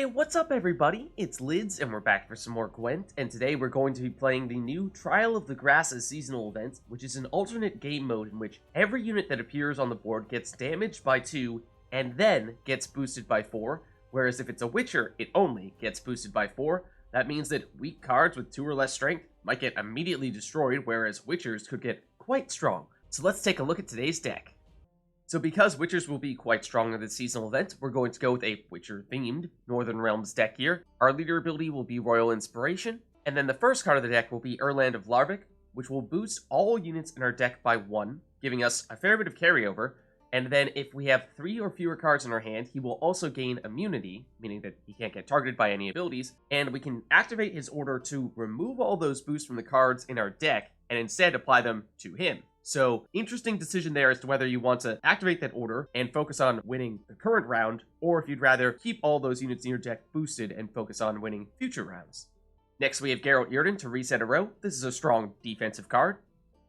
Hey, what's up everybody? It's Lids, and we're back for some more Gwent, and today we're going to be playing the new Trial of the Grasses seasonal event, which is an alternate game mode in which every unit that appears on the board gets damaged by 2 and then gets boosted by 4, whereas if it's a Witcher, it only gets boosted by 4. That means that weak cards with 2 or less strength might get immediately destroyed, whereas Witchers could get quite strong. So let's take a look at today's deck. So because Witchers will be quite strong in this seasonal event, we're going to go with a Witcher-themed Northern Realms deck here. Our leader ability will be Royal Inspiration, and then the first card of the deck will be Erland of Larvik, which will boost all units in our deck by 1, giving us a fair bit of carryover, and then if we have 3 or fewer cards in our hand, he will also gain immunity, meaning that he can't get targeted by any abilities, and we can activate his order to remove all those boosts from the cards in our deck, and instead apply them to him. So, interesting decision there as to whether you want to activate that order and focus on winning the current round, or if you'd rather keep all those units in your deck boosted and focus on winning future rounds. Next we have Geralt Yrden to reset a row. This is a strong defensive card.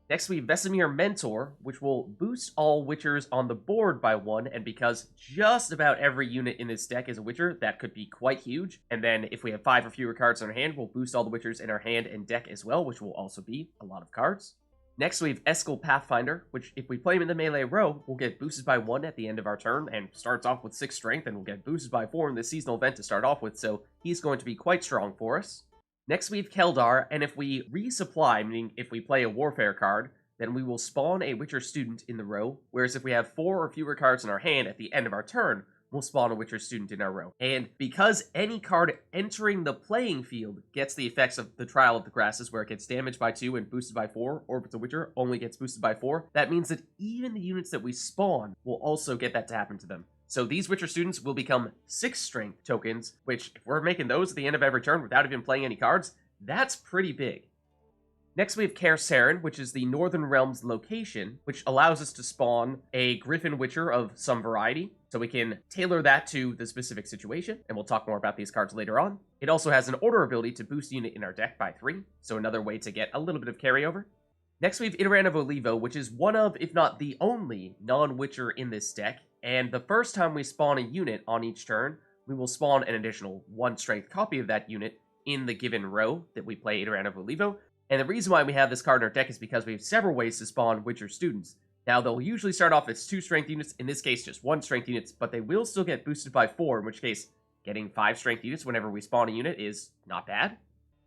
Next we have Vesemir Mentor, which will boost all Witchers on the board by 1, and because just about every unit in this deck is a Witcher, that could be quite huge. And then if we have 5 or fewer cards in our hand, we'll boost all the Witchers in our hand and deck as well, which will also be a lot of cards. Next we have Eskel Pathfinder, which if we play him in the melee row, will get boosted by 1 at the end of our turn, and starts off with 6 strength, and will get boosted by 4 in this seasonal event to start off with, so he's going to be quite strong for us. Next we have Keldar, and if we resupply, meaning if we play a Warfare card, then we will spawn a Witcher student in the row, whereas if we have 4 or fewer cards in our hand at the end of our turn, we'll spawn a Witcher student in our row. And because any card entering the playing field gets the effects of the Trial of the Grasses, where it gets damaged by 2 and boosted by 4, or if it's a Witcher, only gets boosted by 4, that means that even the units that we spawn will also get that to happen to them. So these Witcher students will become 6 strength tokens, which if we're making those at the end of every turn without even playing any cards, that's pretty big. Next we have Kaer Seren, which is the Northern Realms location, which allows us to spawn a Griffin Witcher of some variety, so we can tailor that to the specific situation, and we'll talk more about these cards later on. It also has an order ability to boost a unit in our deck by 3, so another way to get a little bit of carryover. Next we have Yrden of Ulivo, which is one of, if not the only, non-Witcher in this deck, and the first time we spawn a unit on each turn, we will spawn an additional 1 strength copy of that unit in the given row that we play Yrden of Ulivo. And the reason why we have this card in our deck is because we have several ways to spawn Witcher students. Now, they'll usually start off as 2 strength units, in this case just 1 strength units, but they will still get boosted by 4, in which case getting 5 strength units whenever we spawn a unit is not bad.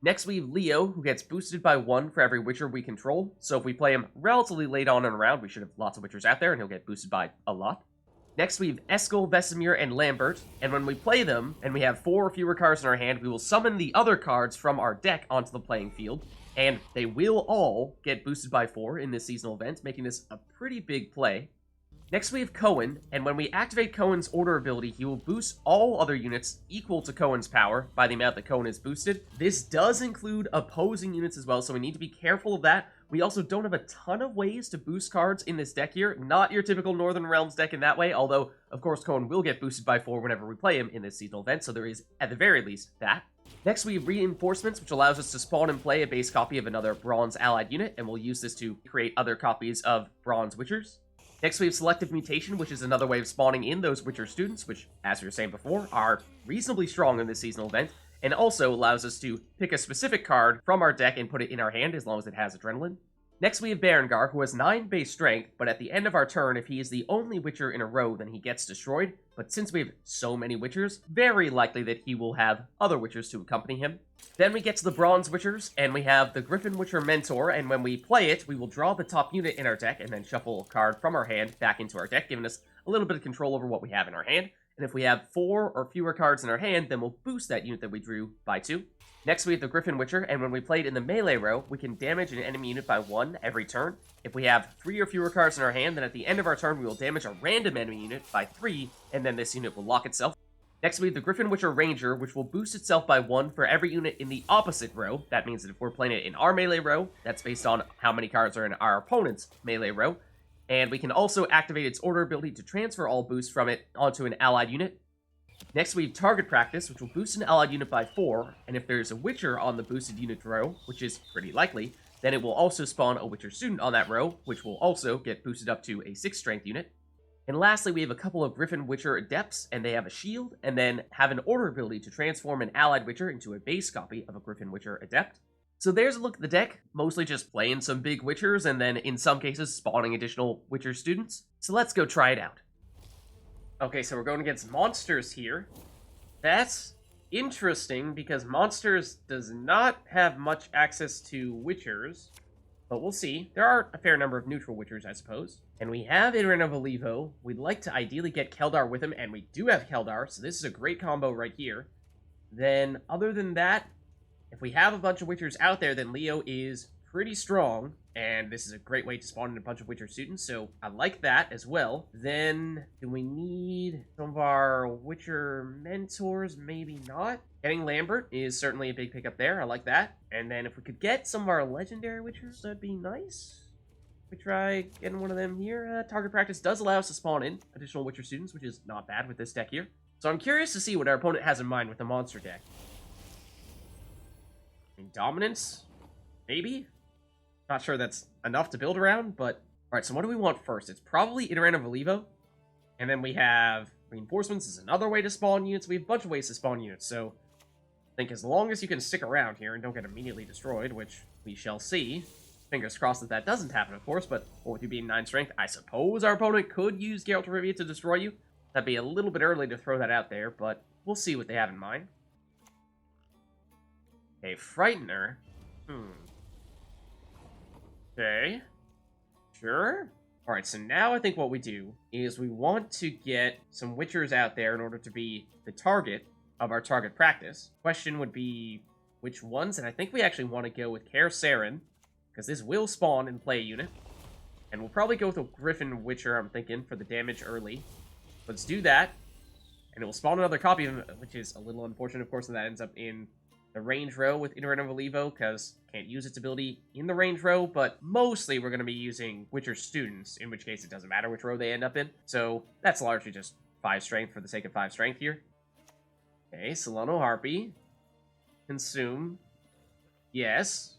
Next we have Leo, who gets boosted by 1 for every Witcher we control, so if we play him relatively late on in a round, we should have lots of Witchers out there, and he'll get boosted by a lot. Next we have Eskel, Vesemir, and Lambert, and when we play them, and we have 4 or fewer cards in our hand, we will summon the other cards from our deck onto the playing field, and they will all get boosted by 4 in this seasonal event, making this a pretty big play. Next we have Coen, and when we activate Coen's order ability, he will boost all other units equal to Coen's power by the amount that Coen is boosted. This does include opposing units as well, so we need to be careful of that. We also don't have a ton of ways to boost cards in this deck here. Not your typical Northern Realms deck in that way, although, of course, Coen will get boosted by 4 whenever we play him in this seasonal event, so there is, at the very least, that. Next, we have Reinforcements, which allows us to spawn and play a base copy of another Bronze allied unit, and we'll use this to create other copies of Bronze Witchers. Next, we have Selective Mutation, which is another way of spawning in those Witcher students, which, as we were saying before, are reasonably strong in this seasonal event, and also allows us to pick a specific card from our deck and put it in our hand as long as it has Adrenaline. Next we have Berengar, who has 9 base strength, but at the end of our turn, if he is the only Witcher in a row, then he gets destroyed. But since we have so many Witchers, very likely that he will have other Witchers to accompany him. Then we get to the Bronze Witchers, and we have the Griffin Witcher Mentor, and when we play it, we will draw the top unit in our deck, and then shuffle a card from our hand back into our deck, giving us a little bit of control over what we have in our hand. And if we have 4 or fewer cards in our hand, then we'll boost that unit that we drew by 2. Next we have the Griffin Witcher, and when we play it in the melee row, we can damage an enemy unit by 1 every turn. If we have 3 or fewer cards in our hand, then at the end of our turn we will damage a random enemy unit by 3, and then this unit will lock itself. Next we have the Griffin Witcher Ranger, which will boost itself by 1 for every unit in the opposite row. That means that if we're playing it in our melee row, that's based on how many cards are in our opponent's melee row. And we can also activate its order ability to transfer all boosts from it onto an allied unit. Next we have Target Practice, which will boost an allied unit by 4, and if there's a Witcher on the boosted unit row, which is pretty likely, then it will also spawn a Witcher student on that row, which will also get boosted up to a 6 strength unit. And lastly, we have a couple of Griffin Witcher Adepts, and they have a shield, and then have an order ability to transform an allied Witcher into a base copy of a Griffin Witcher Adept. So there's a look at the deck, mostly just playing some big Witchers, and then in some cases spawning additional Witcher students. So let's go try it out. Okay, so we're going against monsters here. That's interesting, because monsters does not have much access to Witchers. But we'll see. There are a fair number of neutral Witchers, I suppose. And we have Yrden of Ulivo. We'd like to ideally get Keldar with him, and we do have Keldar, so this is a great combo right here. Then, other than that, if we have a bunch of Witchers out there, then Leo is pretty strong, and this is a great way to spawn in a bunch of Witcher students, so I like that as well. Then, do we need some of our Witcher mentors? Maybe not. Getting Lambert is certainly a big pickup there. I like that. And then if we could get some of our legendary Witchers, that'd be nice. We try getting one of them here. Target practice does allow us to spawn in additional Witcher students, which is not bad with this deck here. So I'm curious to see what our opponent has in mind with the monster deck. I mean, dominance? Maybe? Not sure that's enough to build around, but... Alright, so what do we want first? It's probably Erland of Ulivo. And then we have reinforcements is another way to spawn units. We have a bunch of ways to spawn units, so... I think as long as you can stick around here and don't get immediately destroyed, which we shall see. Fingers crossed that that doesn't happen, of course, but with you being 9 strength, I suppose our opponent could use Geralt of Rivia to destroy you. That'd be a little bit early to throw that out there, but we'll see what they have in mind. A Frightener? Okay. Sure. Alright, so now I think what we do is we want to get some Witchers out there in order to be the target of our target practice. Question would be which ones, and I think we actually want to go with Kaer Seren, because this will spawn and play a unit. And we'll probably go with a Griffin Witcher, I'm thinking, for the damage early. Let's do that, and it will spawn another copy of him, which is a little unfortunate, of course, and that ends up in the range row with Idarran of Ulivo, because can't use its ability in the range row, but mostly we're going to be using Witcher students, in which case it doesn't matter which row they end up in. So that's largely just 5 strength for the sake of 5 strength here. Okay, Solano Harpy. Consume. Yes.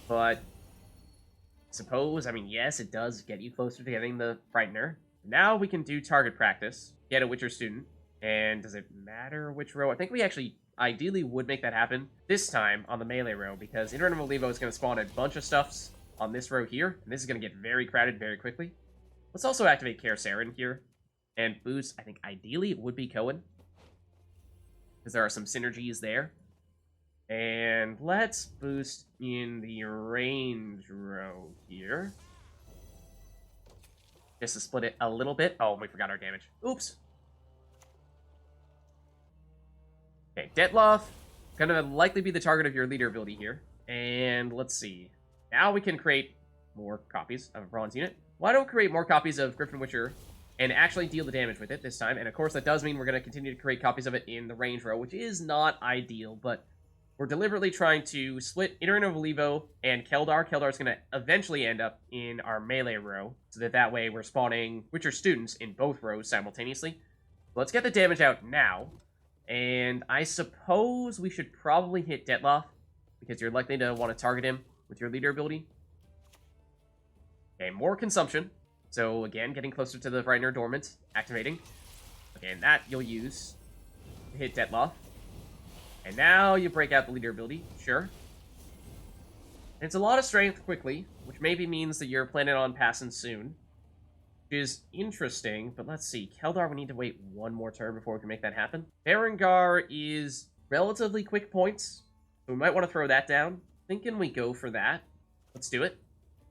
But suppose, I mean, yes, it does get you closer to getting the Frightener. Now we can do target practice, get a Witcher student, and does it matter which row? I think we actually ideally would make that happen this time on the melee row, because Idarran of Ulivo is going to spawn a bunch of stuffs on this row here, and this is going to get very crowded very quickly. Let's also activate Kaer Seren here, and boost, I think ideally it would be Coen, because there are some synergies there. And let's boost in the range row here. Just to split it a little bit. Oh, we forgot our damage. Oops. Okay, Detloff. Gonna likely be the target of your leader ability here. And let's see. Now we can create more copies of a bronze unit. Why don't we create more copies of Griffin Witcher and actually deal the damage with it this time? And of course, that does mean we're going to continue to create copies of it in the range row, which is not ideal, but we're deliberately trying to split Yrden of Ulivo and Keldar. Keldar is going to eventually end up in our melee row, so that way we're spawning Witcher students in both rows simultaneously. Let's get the damage out now, and I suppose we should probably hit Detloff, because you're likely to want to target him with your leader ability. Okay, more consumption. So again, getting closer to the Frightener Dormant, activating. Okay, and that you'll use to hit Detloff. And now you break out the leader ability, sure. And it's a lot of strength quickly, which maybe means that you're planning on passing soon. Which is interesting, but let's see. Keldar, we need to wait one more turn before we can make that happen. Berengar is relatively quick points, so we might want to throw that down. Thinking we go for that. Let's do it.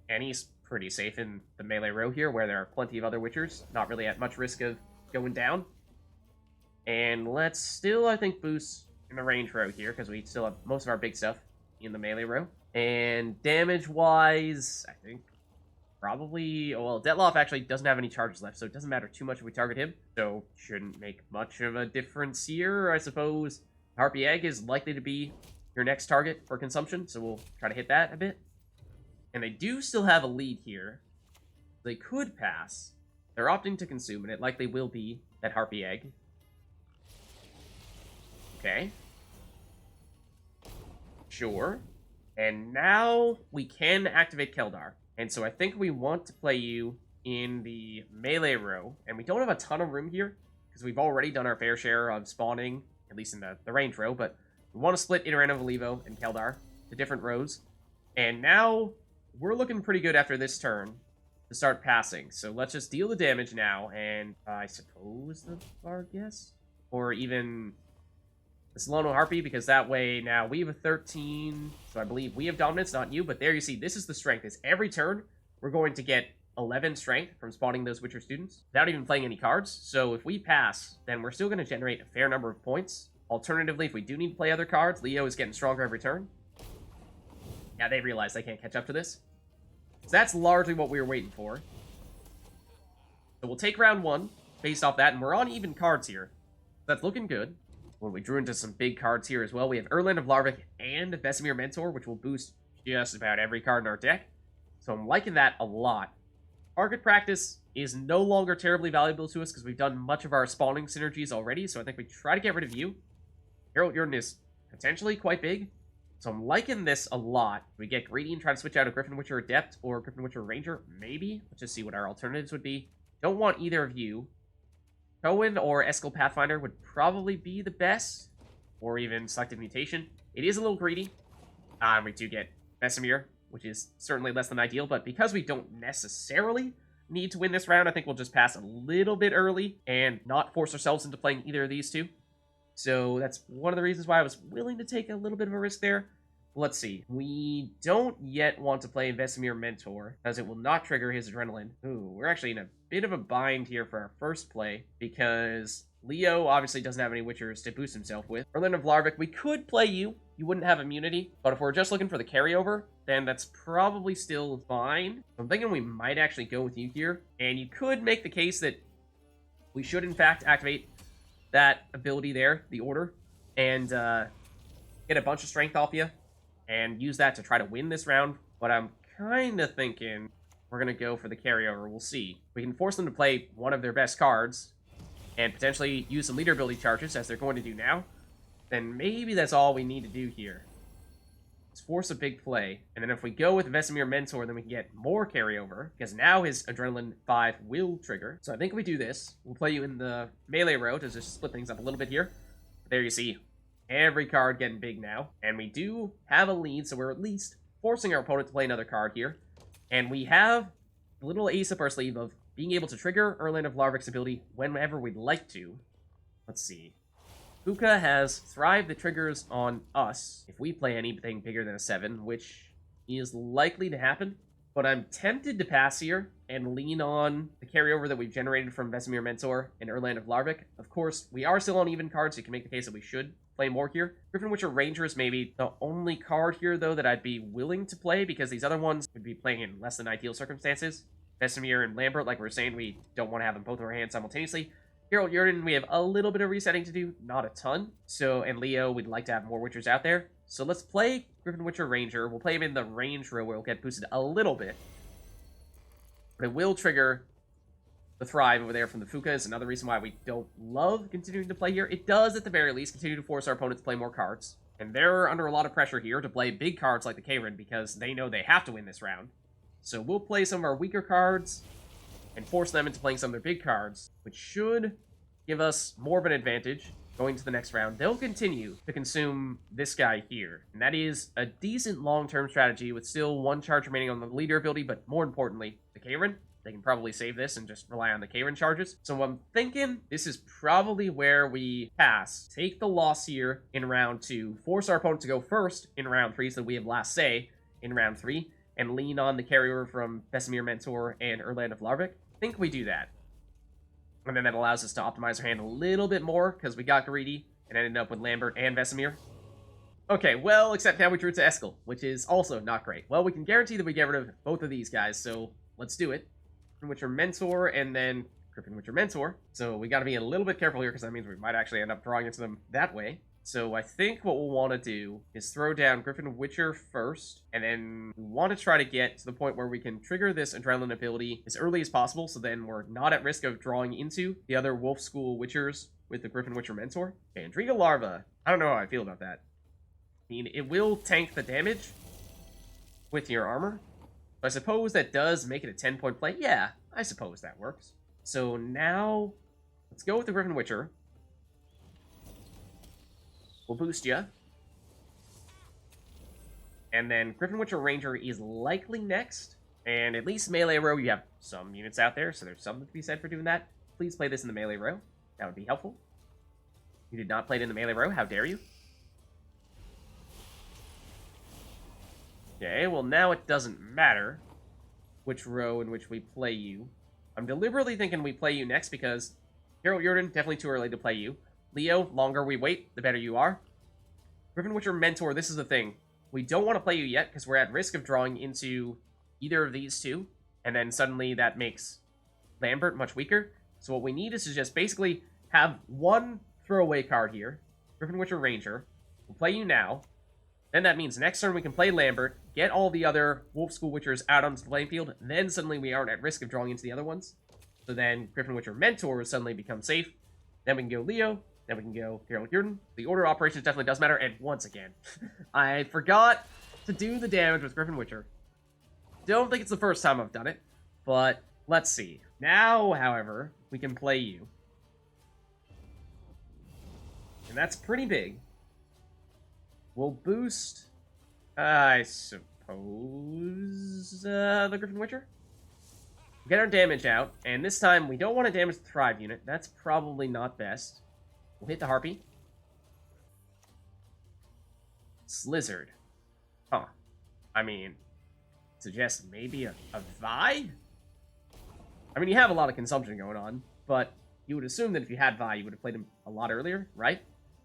And he's pretty safe in the melee row here, where there are plenty of other Witchers, not really at much risk of going down. And let's still, I think, boost in the range row here, because we still have most of our big stuff in the melee row. And damage-wise, I think probably... Oh, well, Detloff actually doesn't have any charges left, so it doesn't matter too much if we target him. So, shouldn't make much of a difference here, I suppose. Harpy Egg is likely to be your next target for consumption, so we'll try to hit that a bit. And they do still have a lead here. They could pass. They're opting to consume, and it likely will be that Harpy Egg. Okay. Sure. And now we can activate Keldar. And so I think we want to play you in the melee row, and we don't have a ton of room here, because we've already done our fair share of spawning, at least in the range row, but we want to split Idarran of Ulivo and Keldar to different rows. And now, we're looking pretty good after this turn to start passing. So let's just deal the damage now, and I suppose the Vargas? Or even the Solano Harpy, because that way now we have a 13, so I believe we have dominance, not you, but there you see, this is the strength. Is every turn, we're going to get 11 strength from spawning those Witcher students without even playing any cards. So if we pass, then we're still going to generate a fair number of points. Alternatively, if we do need to play other cards, Leo is getting stronger every turn. Yeah, they realize they can't catch up to this. So that's largely what we were waiting for. So we'll take round 1 based off that, and we're on even cards here. That's looking good. Well, we drew into some big cards here as well. We have Erland of Larvik and Vesemir Mentor, which will boost just about every card in our deck. So I'm liking that a lot. Target practice is no longer terribly valuable to us because we've done much of our spawning synergies already, so I think we try to get rid of you. Geralt Yrden is potentially quite big, so I'm liking this a lot. We get greedy and try to switch out a Griffin Witcher Adept or Griffin Witcher Ranger, maybe. Let's just see what our alternatives would be. Don't want either of you. Coen or Eskel Pathfinder would probably be the best, or even Selective Mutation. It is a little greedy. We do get Vesemir, which is certainly less than ideal, but because we don't necessarily need to win this round, I think we'll just pass a little bit early and not force ourselves into playing either of these two. So that's one of the reasons why I was willing to take a little bit of a risk there. Let's see. We don't yet want to play Vesemir Mentor, as it will not trigger his adrenaline. Ooh, we're actually in a bit of a bind here for our first play, because Leo obviously doesn't have any Witchers to boost himself with. Erland of Larvik, we could play you. You wouldn't have immunity, but if we're just looking for the carryover, then that's probably still fine. I'm thinking we might actually go with you here, and you could make the case that we should in fact activate that ability there, the order, and get a bunch of strength off you, and use that to try to win this round. But I'm kind of thinking we're going to go for the carryover. We'll see. We can force them to play one of their best cards, and potentially use some leader ability charges, as they're going to do now. Then maybe that's all we need to do here. Let's force a big play, and then if we go with Vesemir Mentor, then we can get more carryover, because now his Adrenaline 5 will trigger. So I think if we do this, we'll play you in the melee row to just split things up a little bit here. There you see, every card getting big now, and we do have a lead, so we're at least forcing our opponent to play another card here. And we have a little ace up our sleeve of being able to trigger Erland of Larvik's ability whenever we'd like to. Let's see. Fuka has thrived the triggers on us if we play anything bigger than a 7, which is likely to happen. But I'm tempted to pass here and lean on the carryover that we've generated from Vesemir Mentor and Erland of Larvik. Of course, we are still on even cards, so you can make the case that we should play more here. Griffin Witcher Ranger is maybe the only card here, though, that I'd be willing to play, because these other ones would be playing in less than ideal circumstances. Vesemir and Lambert, like we were saying, we don't want to have them both in our hands simultaneously. Geralt Yrden, we have a little bit of resetting to do, not a ton. So, and Leo, we'd like to have more Witchers out there. So let's play Griffin Witcher Ranger. We'll play him in the range row where we'll get boosted a little bit. But it will trigger the Thrive over there from the Fuka. Is another reason why we don't love continuing to play here. It does, at the very least, continue to force our opponent to play more cards. And they're under a lot of pressure here to play big cards like the Kaer Seren, because they know they have to win this round. So we'll play some of our weaker cards and force them into playing some of their big cards, which should give us more of an advantage going to the next round. They'll continue to consume this guy here, and that is a decent long-term strategy with still one charge remaining on the leader ability, but more importantly, the Kaer Seren. They can probably save this and just rely on the Kaer Seren charges. So I'm thinking this is probably where we pass. Take the loss here in round 2, force our opponent to go first in round 3 so that we have last say in round 3, and lean on the carryover from Vesemir Mentor and Erland of Larvik. I think we do that. And then that allows us to optimize our hand a little bit more, because we got greedy and ended up with Lambert and Vesemir. Okay, well, except now we drew to Eskel, which is also not great. Well, we can guarantee that we get rid of both of these guys, so let's do it. Griffin Witcher Mentor, and then Griffin Witcher Mentor. So we got to be a little bit careful here, because that means we might actually end up drawing into them that way. So I think what we'll want to do is throw down Griffin Witcher first, and then we want to try to get to the point where we can trigger this Adrenaline ability as early as possible, so then we're not at risk of drawing into the other Wolf School Witchers with the Griffin Witcher Mentor. Okay, Andriga Larva. I don't know how I feel about that. I mean, it will tank the damage with your armor, I suppose that does make it a 10-point play. Yeah, I suppose that works. So now, let's go with the Griffin Witcher. We'll boost you. And then Griffin Witcher Ranger is likely next. And at least melee row, you have some units out there, so there's something to be said for doing that. Please play this in the melee row. That would be helpful. You did not play it in the melee row. How dare you? Okay, well now it doesn't matter which row in which we play you. I'm deliberately thinking we play you next because Geralt, Yrden, definitely too early to play you. Leo, longer we wait, the better you are. Griffin Witcher Mentor, this is the thing. We don't want to play you yet because we're at risk of drawing into either of these two. And then suddenly that makes Lambert much weaker. So what we need is to just basically have one throwaway card here. Griffin Witcher Ranger. We'll play you now. Then that means next turn we can play Lambert, get all the other Wolf School Witchers out onto the playing field, then suddenly we aren't at risk of drawing into the other ones. So then Griffin Witcher Mentor suddenly becomes safe. Then we can go Leo. Then we can go Geralt Yrden. The order of operations definitely does matter. And once again, I forgot to do the damage with Griffin Witcher. Don't think it's the first time I've done it, but let's see. Now, however, we can play you. And that's pretty big. We'll boost, I suppose, the Griffin Witcher. Get our damage out, and this time we don't want to damage the Thrive unit. That's probably not best. We'll hit the Harpy. Slizzard. Huh. I mean, suggest maybe a Vi? I mean, you have a lot of consumption going on, but you would assume that if you had Vi, you would have played him a lot earlier, right?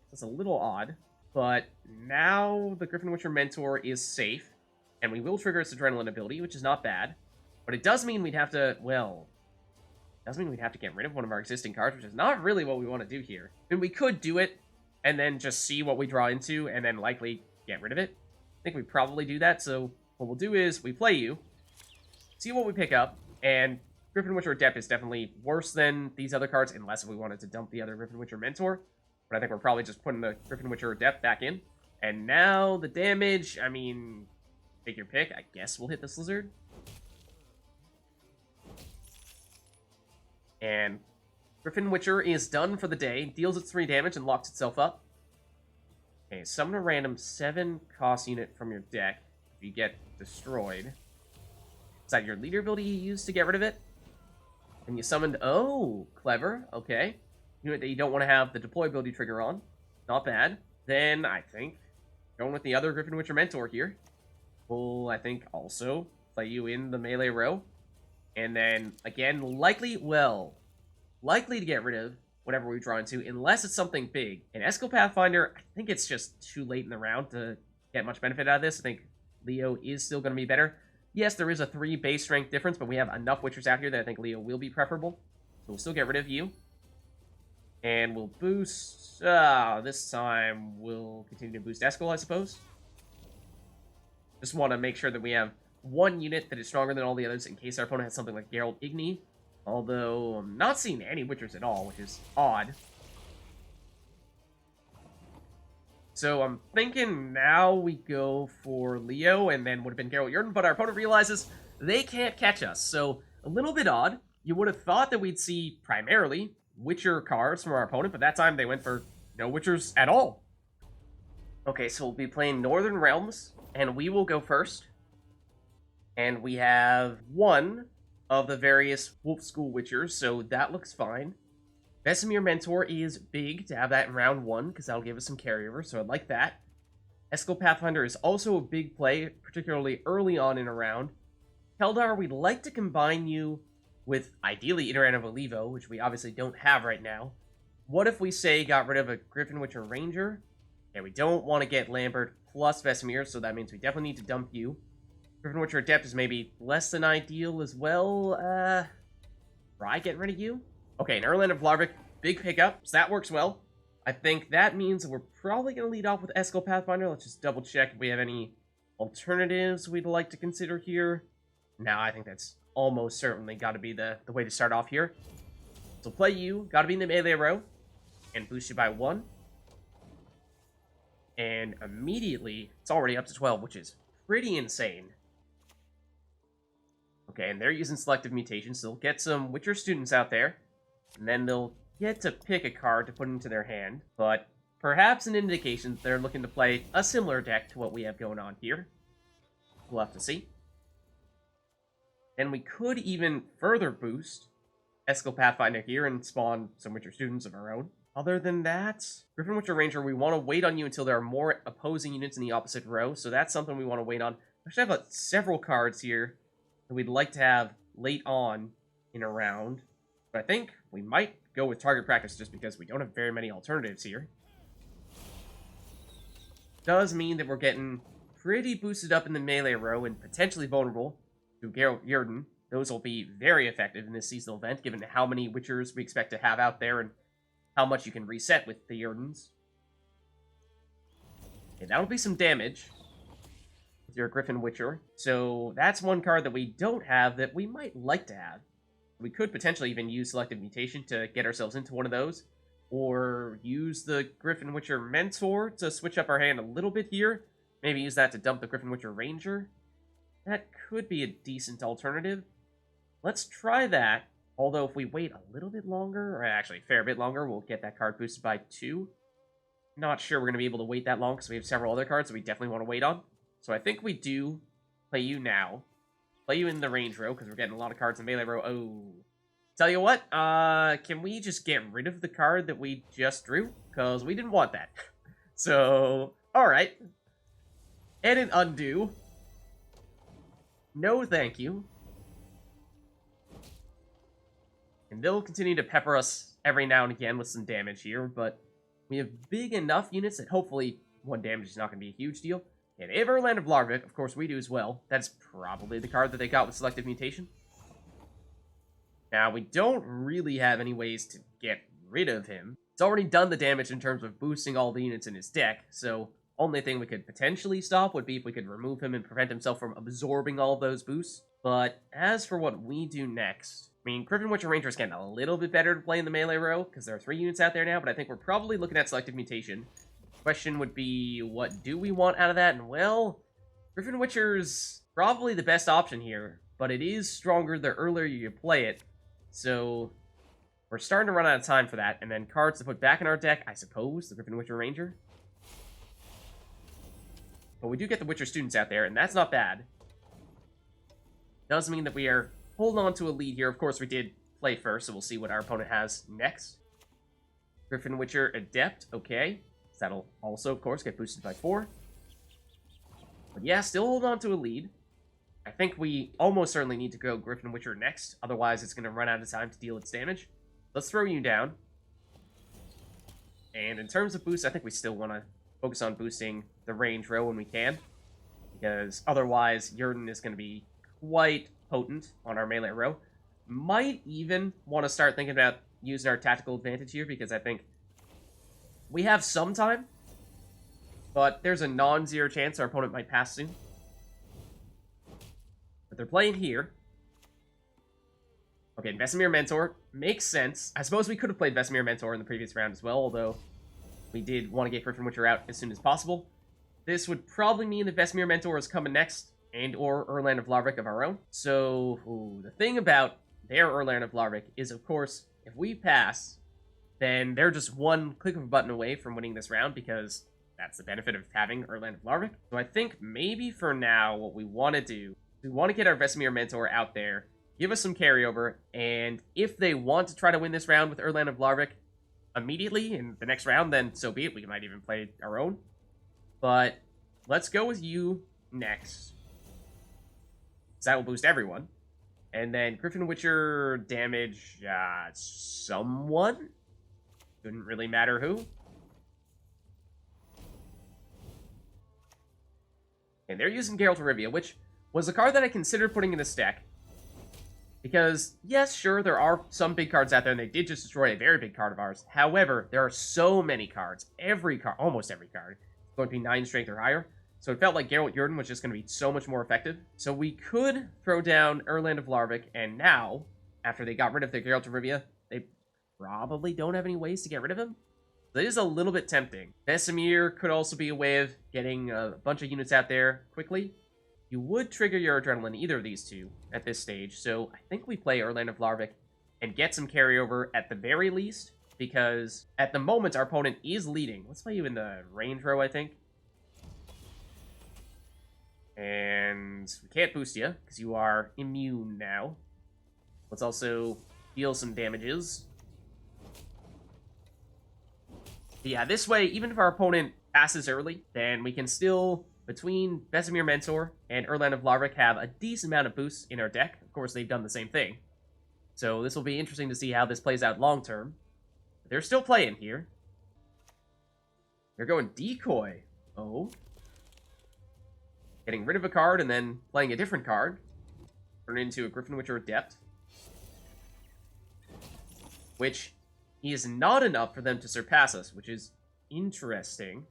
That's a little odd. But now the Griffin Witcher Mentor is safe, and we will trigger its Adrenaline ability, which is not bad. But it does mean we'd have to, well, it does mean we'd have to get rid of one of our existing cards, which is not really what we want to do here. I mean, we could do it, and then just see what we draw into, and then likely get rid of it. I think we probably do that, so what we'll do is we play you, see what we pick up, and Griffin Witcher Adept is definitely worse than these other cards, unless we wanted to dump the other Griffin Witcher Mentor. But I think we're probably just putting the Griffin Witcher Adept back in. And now the damage, I mean, take your pick. I guess we'll hit the Slizzard. And Griffin Witcher is done for the day, deals its 3 damage and locks itself up. Okay, summon a random 7 cost unit from your deck if you get destroyed. Is that your leader ability you used to get rid of it? And you summoned, oh, clever, okay. Unit that you don't want to have the deploy ability trigger on. Not bad. Then, I think, going with the other Griffin Witcher Mentor here, we'll, I think, also play you in the melee row. And then, again, likely to get rid of whatever we draw into, unless it's something big. In Eskel Pathfinder, I think it's just too late in the round to get much benefit out of this. I think Leo is still going to be better. Yes, there is a 3 base strength difference, but we have enough Witchers out here that I think Leo will be preferable. So we'll still get rid of you. And we'll boost... this time we'll continue to boost Eskel, I suppose. Just want to make sure that we have one unit that is stronger than all the others in case our opponent has something like Geralt Igni. Although, I'm not seeing any Witchers at all, which is odd. So I'm thinking now we go for Leo, and then would have been Geralt Yrden, but our opponent realizes they can't catch us. So, a little bit odd. You would have thought that we'd see, primarily, Witcher cards from our opponent, but that time they went for no Witchers at all. Okay, so we'll be playing Northern Realms, and we will go first. And we have one of the various Wolf School Witchers, so that looks fine. Vesemir Mentor is big to have that in round 1, because that'll give us some carryover, so I like that. Eskel Pathfinder is also a big play, particularly early on in a round. Keldar, we'd like to combine you with, ideally, Idarran of Ulivo, which we obviously don't have right now. What if we, say, got rid of a Griffin Witcher Ranger? Yeah, we don't want to get Lambert plus Vesemir, so that means we definitely need to dump you. Griffin Witcher Adept is maybe less than ideal as well. Try getting rid of you? Okay, an Erland of Larvik, big pickup, so that works well. I think that means we're probably going to lead off with Eskel Pathfinder. Let's just double check if we have any alternatives we'd like to consider here. No, I think that's almost certainly got to be the way to start off here. So play you, got to be in the melee row, and boost you by 1. And immediately, it's already up to 12, which is pretty insane. Okay, and they're using Selective Mutation, so they'll get some Witcher students out there, and then they'll get to pick a card to put into their hand, but perhaps an indication that they're looking to play a similar deck to what we have going on here. We'll have to see. And we could even further boost Eskel Pathfinder here and spawn some Witcher students of our own. Other than that, Griffin Witcher Ranger, we want to wait on you until there are more opposing units in the opposite row, so that's something we want to wait on. I should have several cards here that we'd like to have late on in a round, but I think we might go with Target Practice just because we don't have very many alternatives here. Does mean that we're getting pretty boosted up in the melee row and potentially vulnerable to Geralt Yrden. Those will be very effective in this seasonal event, given how many Witchers we expect to have out there and how much you can reset with the Yrdens. Okay, that'll be some damage with your Griffin Witcher. So that's one card that we don't have that we might like to have. We could potentially even use Selective Mutation to get ourselves into one of those, or use the Griffin Witcher Mentor to switch up our hand a little bit here. Maybe use that to dump the Griffin Witcher Ranger. That could be a decent alternative. Let's try that. Although if we wait a little bit longer, or actually a fair bit longer, we'll get that card boosted by 2. Not sure we're going to be able to wait that long, because we have several other cards that we definitely want to wait on. So I think we do play you now. Play you in the range row, because we're getting a lot of cards in melee row. Oh. Tell you what, can we just get rid of the card that we just drew? Because we didn't want that. So, alright. Edit undo. No thank you. And they'll continue to pepper us every now and again with some damage here, but we have big enough units that hopefully 1 damage is not going to be a huge deal. And they have Erland of Larvik, of course we do as well. That's probably the card that they got with Selective Mutation. Now, we don't really have any ways to get rid of him. It's already done the damage in terms of boosting all the units in his deck, so only thing we could potentially stop would be if we could remove him and prevent himself from absorbing all of those boosts. But as for what we do next, I mean, Griffin Witcher Ranger is getting a little bit better to play in the melee row, because there are 3 units out there now, but I think we're probably looking at Selective Mutation. Question would be, what do we want out of that? And well, Griffin Witcher's probably the best option here, but it is stronger the earlier you play it, so we're starting to run out of time for that. And then cards to put back in our deck, I suppose, the Griffin Witcher Ranger. But we do get the Witcher students out there, and that's not bad. Does mean that we are holding on to a lead here. Of course, we did play first, so we'll see what our opponent has next. Griffin Witcher Adept, okay. So that'll also, of course, get boosted by 4. But yeah, still hold on to a lead. I think we almost certainly need to go Griffin Witcher next, otherwise it's going to run out of time to deal its damage. Let's throw you down. And in terms of boost, I think we still want to focus on boosting the range row when we can, because otherwise Yrden is going to be quite potent on our melee row. Might even want to start thinking about using our tactical advantage here, because I think we have some time, but there's a non-zero chance our opponent might pass soon. But they're playing here. Okay, Vesemir Mentor makes sense. I suppose we could have played Vesemir Mentor in the previous round as well, although we did want to get Griffin Witcher out as soon as possible. This would probably mean that Vesemir Mentor is coming next, and or Erland of Larvik of our own. So, the thing about their Erland of Larvik is, of course, if we pass, then they're just one click of a button away from winning this round, because that's the benefit of having Erland of Larvik. So I think maybe for now, what we want to do, we want to get our Vesemir Mentor out there, give us some carryover, and if they want to try to win this round with Erland of Larvik immediately in the next round, then so be it. We might even play our own. But let's go with you next. So that will boost everyone. And then Griffin Witcher damage someone. Couldn't really matter who. And they're using Geralt of Rivia, which was a card that I considered putting in this deck. Because, yes, sure, there are some big cards out there, and they did just destroy a very big card of ours. However, there are so many cards. Every card, almost every card, is going to be 9 strength or higher. So it felt like Geralt Yrden was just going to be so much more effective. So we could throw down Erland of Larvik, and now, after they got rid of their Geralt of Rivia, they probably don't have any ways to get rid of him. So it is a little bit tempting. Vesemir could also be a way of getting a bunch of units out there quickly. You would trigger your adrenaline either of these two at this stage, so I think we play Erland of Larvik and get some carryover at the very least, because at the moment our opponent is leading. Let's play you in the range row, I think. And we can't boost you, because you are immune now. Let's also deal some damages. But yeah, this way, even if our opponent passes early, then we can still, between Vesemir Mentor and Erland of Larvik, have a decent amount of boosts in our deck. Of course, they've done the same thing. So this will be interesting to see how this plays out long term. But they're still playing here. They're going Decoy. Oh. Getting rid of a card and then playing a different card. Turn into a Griffin Witcher Adept. Which is not enough for them to surpass us, which is interesting.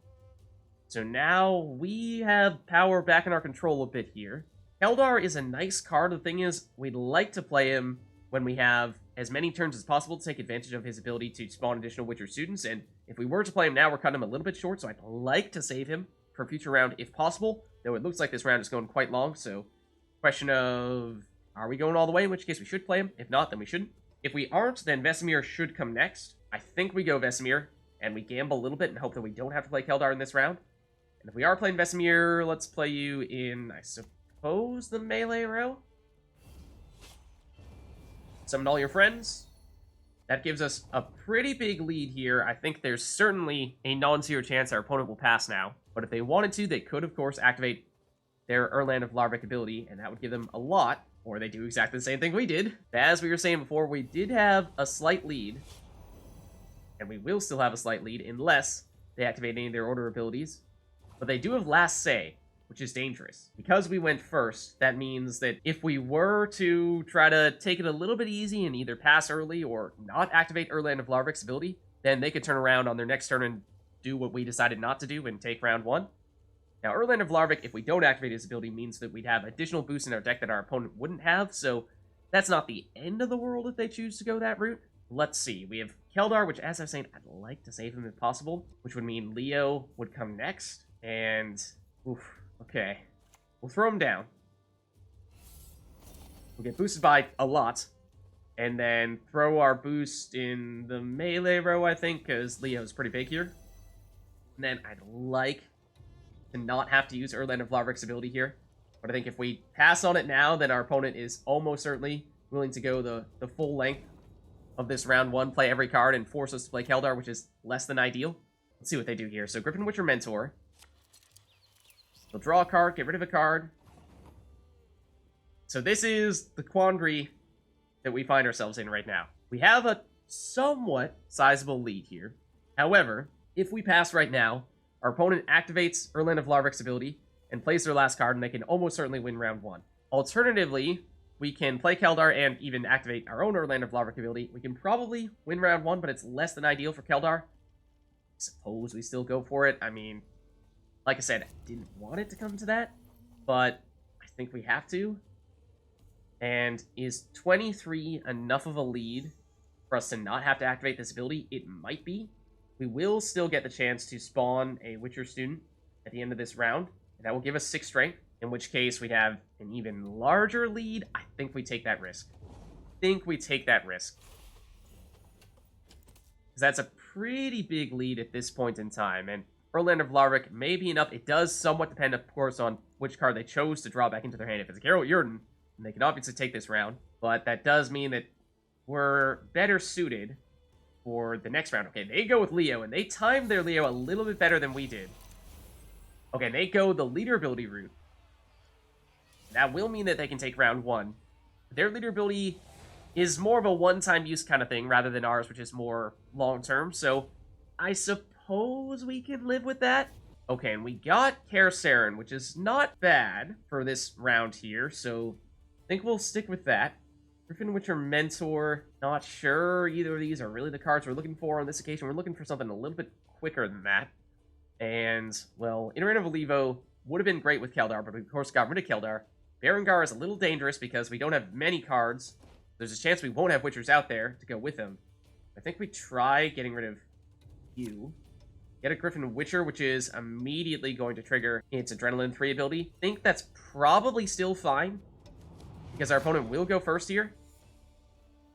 So now we have power back in our control a bit here. Keldar is a nice card. The thing is, we'd like to play him when we have as many turns as possible to take advantage of his ability to spawn additional Witcher students, and if we were to play him now, we're cutting him a little bit short, so I'd like to save him for a future round if possible, though it looks like this round is going quite long, so question of, are we going all the way, in which case we should play him? If not, then we shouldn't. If we aren't, then Vesemir should come next. I think we go Vesemir, and we gamble a little bit and hope that we don't have to play Keldar in this round. And if we are playing Vesemir, let's play you in, I suppose, the melee row? Summon all your friends. That gives us a pretty big lead here. I think there's certainly a non-zero chance our opponent will pass now. But if they wanted to, they could, of course, activate their Erland of Larvik ability, and that would give them a lot. Or they do exactly the same thing we did. But as we were saying before, we did have a slight lead. And we will still have a slight lead unless they activate any of their order abilities. But they do have Last Say, which is dangerous. Because we went first, that means that if we were to try to take it a little bit easy and either pass early or not activate Erland of Larvik's ability, then they could turn around on their next turn and do what we decided not to do and take round one. Now, Erland of Larvik, if we don't activate his ability, means that we'd have additional boosts in our deck that our opponent wouldn't have, so that's not the end of the world if they choose to go that route. Let's see. We have Keldar, which, as I was saying, I'd like to save him if possible, which would mean Leo would come next, and... oof. Okay, we'll throw him down. We'll get boosted by a lot. And then throw our boost in the melee row, I think, because Leo's pretty big here. And then I'd like to not have to use Erland of Larvik's ability here. But I think if we pass on it now, then our opponent is almost certainly willing to go the full length of this round one, play every card, and force us to play Keldar, which is less than ideal. Let's see what they do here. So Griffin Witcher Mentor. They'll draw a card, get rid of a card. So this is the quandary that we find ourselves in right now. We have a somewhat sizable lead here. However, if we pass right now, our opponent activates Erland of Larvik's ability and plays their last card, and they can almost certainly win round one. Alternatively, we can play Keldar and even activate our own Erland of Larvik ability. We can probably win round one, but it's less than ideal for Keldar. Suppose we still go for it. I mean... like I said, I didn't want it to come to that, but I think we have to. And is 23 enough of a lead for us to not have to activate this ability? It might be. We will still get the chance to spawn a Witcher student at the end of this round, and that will give us 6 strength, in which case we'd have an even larger lead. I think we take that risk. Because that's a pretty big lead at this point in time, and Erland of Larvik may be enough. It does somewhat depend, of course, on which card they chose to draw back into their hand. If it's Geralt Yrden, then they can obviously take this round. But that does mean that we're better suited for the next round. Okay, they go with Leo, and they timed their Leo a little bit better than we did. Okay, they go the leader ability route. That will mean that they can take round one. Their leader ability is more of a one-time use kind of thing, rather than ours, which is more long-term. So, I suppose we can live with that. Okay, and we got Kaer Seren, which is not bad for this round here, so I think we'll stick with that. Griffin Witcher Mentor, not sure either of these are really the cards we're looking for on this occasion. We're looking for something a little bit quicker than that. And, well, Yrden of Ulivo would have been great with Keldar, but we, of course, got rid of Keldar. Berengar is a little dangerous because we don't have many cards. There's a chance we won't have Witchers out there to go with him. I think we try getting rid of you. Get a Griffin Witcher, which is immediately going to trigger its Adrenaline 3 ability. Think that's probably still fine, because our opponent will go first here.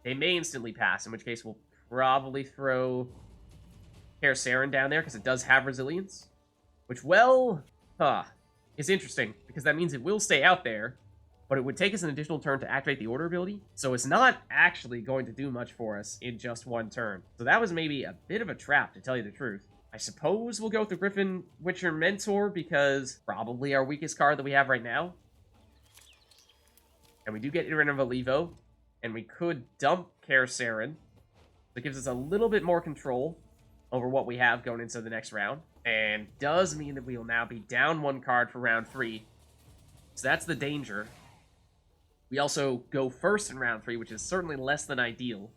They may instantly pass, in which case we'll probably throw Kaer Seren down there, because it does have resilience. Which, well, is interesting, because that means it will stay out there, but it would take us an additional turn to activate the order ability, so it's not actually going to do much for us in just one turn. So that was maybe a bit of a trap, to tell you the truth. I suppose we'll go with the Griffin Witcher Mentor, because probably our weakest card that we have right now. And we do get Yrden of Ulivo, and we could dump Kaer Seren. That gives us a little bit more control over what we have going into the next round. And does mean that we will now be down one card for round 3. So that's the danger. We also go first in round 3, which is certainly less than ideal.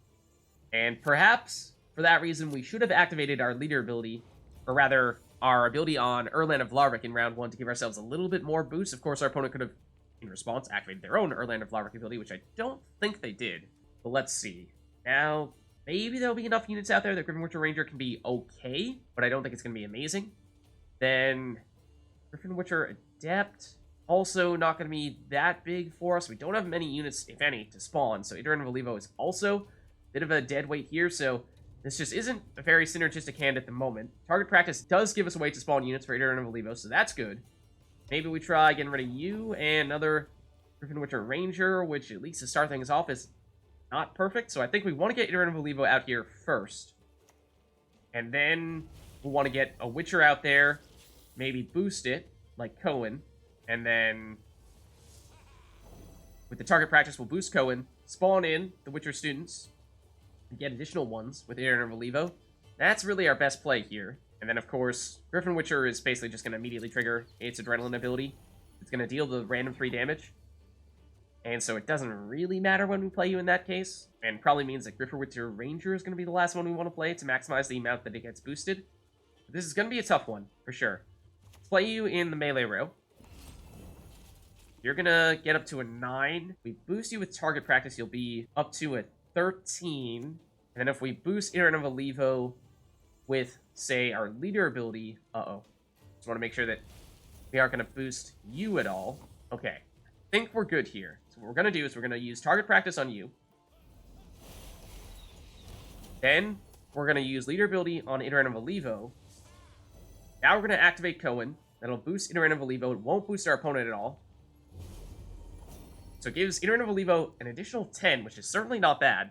And perhaps, for that reason, we should have activated our leader ability, or rather, our ability on Erland of Larvik in round 1 to give ourselves a little bit more boost. Of course, our opponent could have, in response, activated their own Erland of Larvik ability, which I don't think they did. But let's see. Now, maybe there'll be enough units out there that Griffin Witcher Ranger can be okay, but I don't think it's going to be amazing. Then, Griffin Witcher Adept, also not going to be that big for us. We don't have many units, if any, to spawn, so Idarran of Ulivo is also a bit of a dead weight here, so this just isn't a very synergistic hand at the moment. Target practice does give us a way to spawn units for Idarran of Ulivo, so that's good. Maybe we try getting rid of you and another Griffin Witcher Ranger, which at least to start things off is not perfect. So I think we want to get Idarran of Ulivo out here first. And then we'll want to get a Witcher out there, maybe boost it, like Coen. And then with the target practice, we'll boost Coen, spawn in the Witcher students, and get additional ones with Idarran of Ulivo. That's really our best play here. And then, of course, Griffin Witcher is basically just going to immediately trigger its Adrenaline ability. It's going to deal the random 3 damage. And so it doesn't really matter when we play you in that case. And probably means that Griffin Witcher Ranger is going to be the last one we want to play to maximize the amount that it gets boosted. But this is going to be a tough one, for sure. Let's play you in the melee row. You're going to get up to a 9. We boost you with target practice, you'll be up to a 13. And then if we boost Yrden of Ulivo with, say, our leader ability... Just want to make sure that we aren't going to boost you at all. Okay. I think we're good here. So what we're going to do is we're going to use target practice on you. Then we're going to use leader ability on Yrden of Ulivo. Now we're going to activate Coen. That'll boost Yrden of Ulivo. It won't boost our opponent at all. So it gives Yrden of Ulivo an additional 10, which is certainly not bad.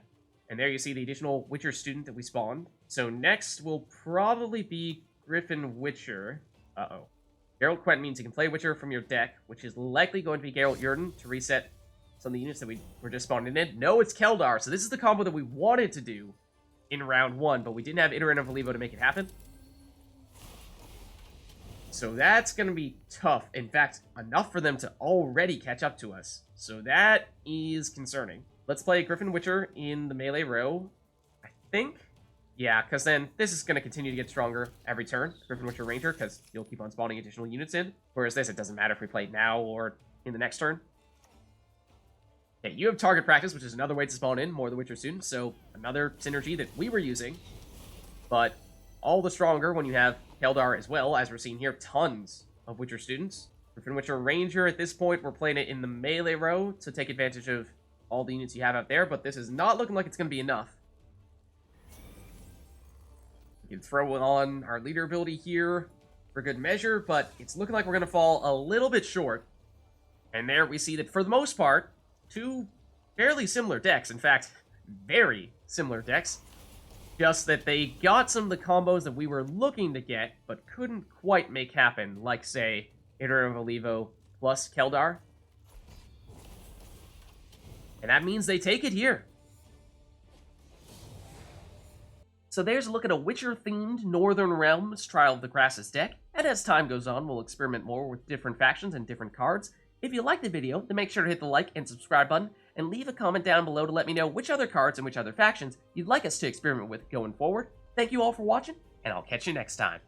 And there you see the additional Witcher student that we spawned. So next will probably be Griffin Witcher. Geralt Gwent means you can play Witcher from your deck, which is likely going to be Geralt Yrden to reset some of the units that we were just spawned in. No, it's Keldar. So this is the combo that we wanted to do in round 1, but we didn't have Yrden of Ulivo to make it happen. So that's going to be tough. In fact, enough for them to already catch up to us. So that is concerning. Let's play Griffin Witcher in the melee row. I think. Yeah, because then this is going to continue to get stronger every turn. Griffin Witcher Ranger, because you'll keep on spawning additional units in. Whereas this, it doesn't matter if we play it now or in the next turn. Okay, you have target practice, which is another way to spawn in more of the Witcher students. So another synergy that we were using. But all the stronger when you have Keldar as well, as we're seeing here, tons of Witcher students. Griffin Witcher Ranger, at this point, we're playing it in the melee row to take advantage of all the units you have out there, but this is not looking like it's going to be enough. We can throw on our leader ability here for good measure, but it's looking like we're going to fall a little bit short. And there we see that, for the most part, 2 fairly similar decks, in fact, very similar decks. Just that they got some of the combos that we were looking to get, but couldn't quite make happen, like, say, Yrden of Ulivo plus Keldar. And that means they take it here. So there's a look at a Witcher-themed Northern Realms Trial of the Grasses deck, and as time goes on, we'll experiment more with different factions and different cards. If you liked the video, then make sure to hit the like and subscribe button, and leave a comment down below to let me know which other cards and which other factions you'd like us to experiment with going forward. Thank you all for watching, and I'll catch you next time.